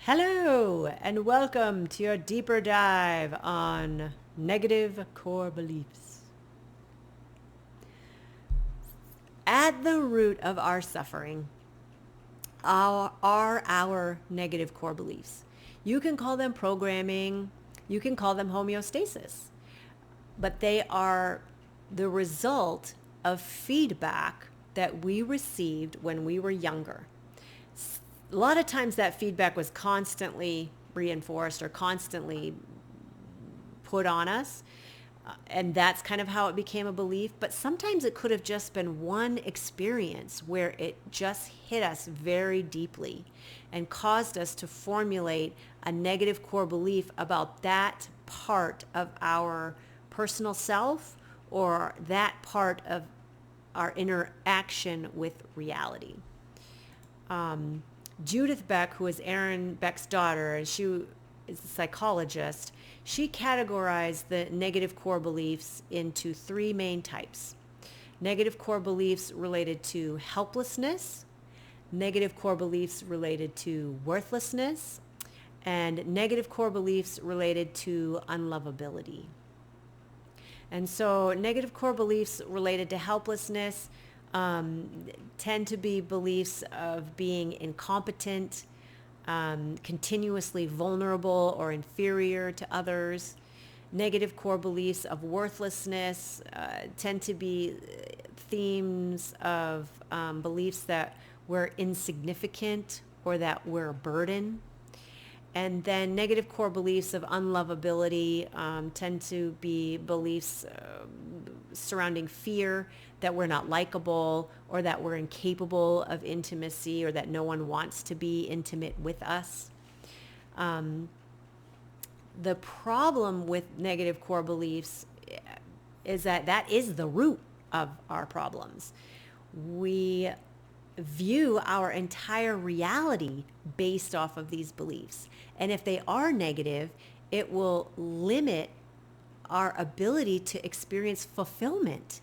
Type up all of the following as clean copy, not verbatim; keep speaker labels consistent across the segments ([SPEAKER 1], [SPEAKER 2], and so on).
[SPEAKER 1] Hello, and welcome to your deeper dive on negative core beliefs. At the root of our suffering are our negative core beliefs. You can call them programming, you can call them homeostasis, but they are the result of feedback that we received when we were younger. A lot of times that feedback was constantly reinforced or constantly put on us. And that's kind of how it became a belief. But sometimes it could have just been one experience where it just hit us very deeply and caused us to formulate a negative core belief about that part of our personal self or that part of our interaction with reality. Judith Beck, who is Aaron Beck's daughter, and she is a psychologist, she categorized the negative core beliefs into three main types. Negative core beliefs related to helplessness, negative core beliefs related to worthlessness, and negative core beliefs related to unlovability. And so negative core beliefs related to helplessness tend to be beliefs of being incompetent, continuously vulnerable or inferior to others. Negative core beliefs of worthlessness tend to be themes of beliefs that we're insignificant or that we're a burden. And then negative core beliefs of unlovability tend to be beliefs surrounding fear that we're not likable or that we're incapable of intimacy or that no one wants to be intimate with us. The problem with negative core beliefs is that is the root of our problems. We view our entire reality based off of these beliefs. And if they are negative, it will limit our ability to experience fulfillment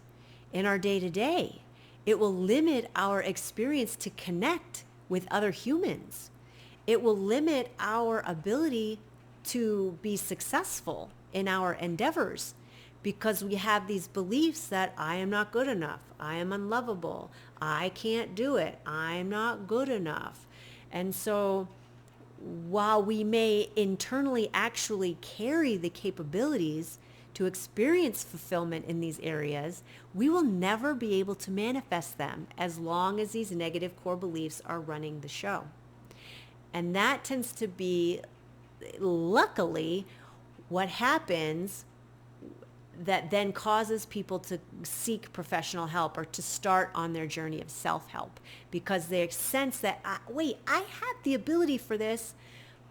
[SPEAKER 1] in our day-to-day. It will limit our experience to connect with other humans. It will limit our ability to be successful in our endeavors because we have these beliefs that I am not good enough, I am unlovable, I can't do it, I'm not good enough. And so while we may internally actually carry the capabilities to experience fulfillment in these areas, we will never be able to manifest them as long as these negative core beliefs are running the show. And that tends to be, luckily, what happens that then causes people to seek professional help or to start on their journey of self-help because they sense that, wait, I have the ability for this,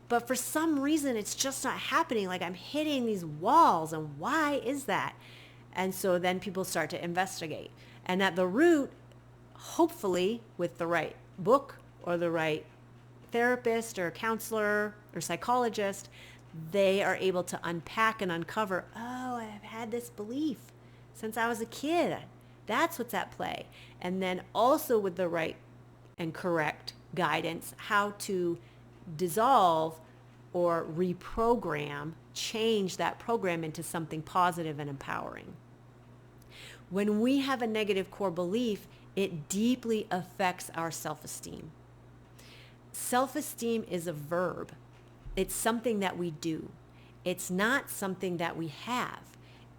[SPEAKER 1] but for some reason it's just not happening. Like I'm hitting these walls, and why is that? And so then people start to investigate. And at the root, hopefully with the right book or the right therapist or counselor or psychologist, they are able to unpack and uncover, oh, I've had this belief since I was a kid. That's what's at play. And then also with the right and correct guidance, how to dissolve or reprogram, change that program into something positive and empowering. When we have a negative core belief, it deeply affects our self-esteem. Self-esteem is a verb. It's something that we do. It's not something that we have.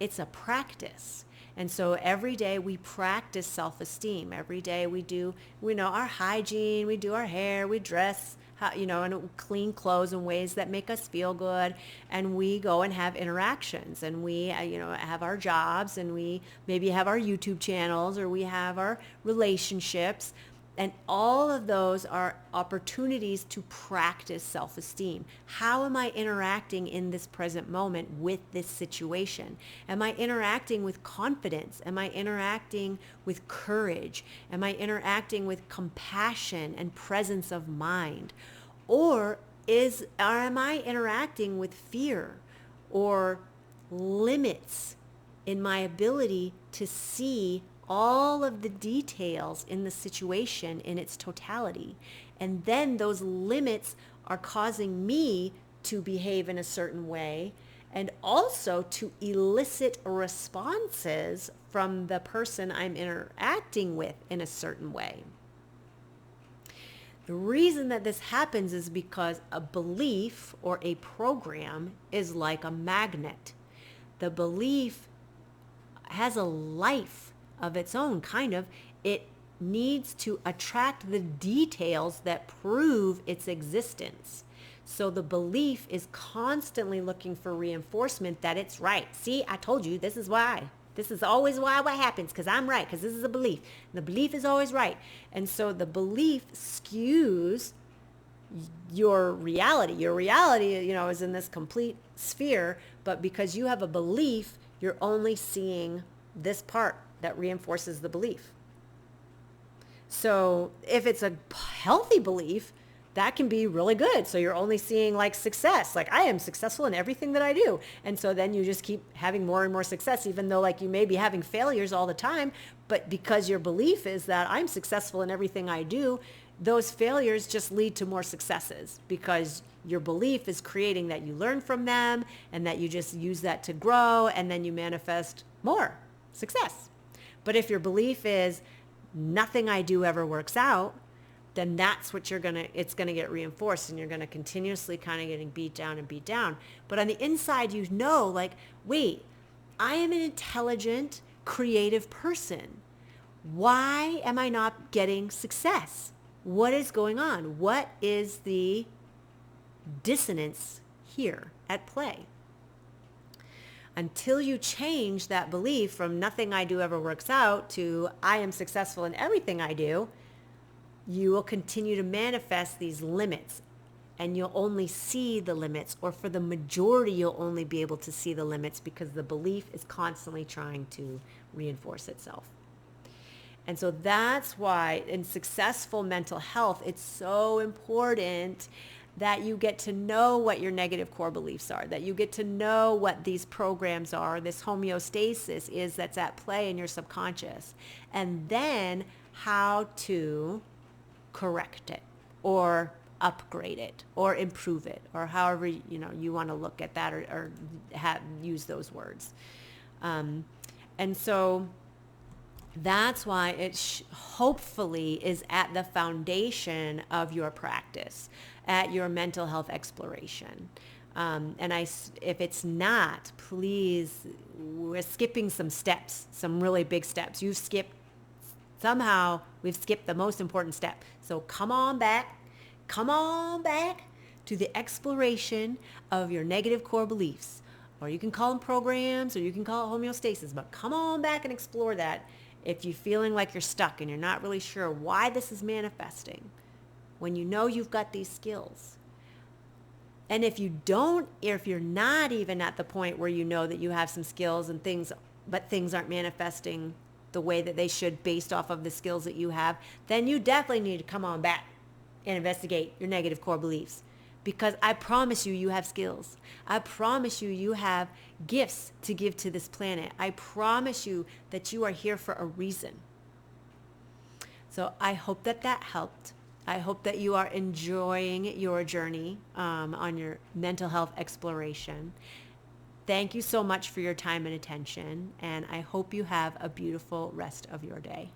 [SPEAKER 1] It's a practice. And so every day we practice self-esteem. Every day we do, our hygiene, we do our hair, we dress, and clean clothes in ways that make us feel good. And we go and have interactions, and we, have our jobs, and we maybe have our YouTube channels, or we have our relationships. And all of those are opportunities to practice self-esteem. How am I interacting in this present moment with this situation? Am I interacting with confidence? Am I interacting with courage? Am I interacting with compassion and presence of mind? Or am I interacting with fear or limits in my ability to see all of the details in the situation in its totality? And then those limits are causing me to behave in a certain way, and also to elicit responses from the person I'm interacting with in a certain way. The reason that this happens is because a belief or a program is like a magnet. The belief has a life of its own, kind of. It needs to attract the details that prove its existence. So the belief is constantly looking for reinforcement that it's right. See, I told you, this is why. This is always why what happens, because I'm right, because this is a belief. The belief is always right. And so the belief skews your reality. Your reality, is in this complete sphere, but because you have a belief, you're only seeing this part that reinforces the belief. So if it's a healthy belief, that can be really good. So you're only seeing like success, like I am successful in everything that I do. And so then you just keep having more and more success, even though like you may be having failures all the time, but because your belief is that I'm successful in everything I do, those failures just lead to more successes because your belief is creating that you learn from them and that you just use that to grow, and then you manifest more success. But if your belief is nothing I do ever works out, then that's what it's going to get reinforced, and you're going to continuously kind of getting beat down and beat down. But on the inside, like, wait, I am an intelligent, creative person. Why am I not getting success? What is going on? What is the dissonance here at play? Until you change that belief from nothing I do ever works out to I am successful in everything I do, you will continue to manifest these limits, and you'll only see the limits, or for the majority, you'll only be able to see the limits because the belief is constantly trying to reinforce itself. And so that's why in successful mental health, it's so important that you get to know what your negative core beliefs are, that you get to know what these programs are, this homeostasis is that's at play in your subconscious, and then how to correct it or upgrade it or improve it, or however you want to look at that, or use those words. And so that's why it hopefully is at the foundation of your practice, at your mental health exploration. If it's not, please, we're skipping some steps, some really big steps. We've skipped the most important step. So come on back to the exploration of your negative core beliefs, or you can call them programs, or you can call it homeostasis, but come on back and explore that if you're feeling like you're stuck and you're not really sure why this is manifesting, when you know you've got these skills. And if you're not even at the point where you know that you have some skills and things, but things aren't manifesting the way that they should based off of the skills that you have, then you definitely need to come on back and investigate your negative core beliefs. Because I promise you have skills. I promise you have gifts to give to this planet. I promise you that you are here for a reason. So I hope that helped. I hope that you are enjoying your journey on your mental health exploration. Thank you so much for your time and attention, and I hope you have a beautiful rest of your day.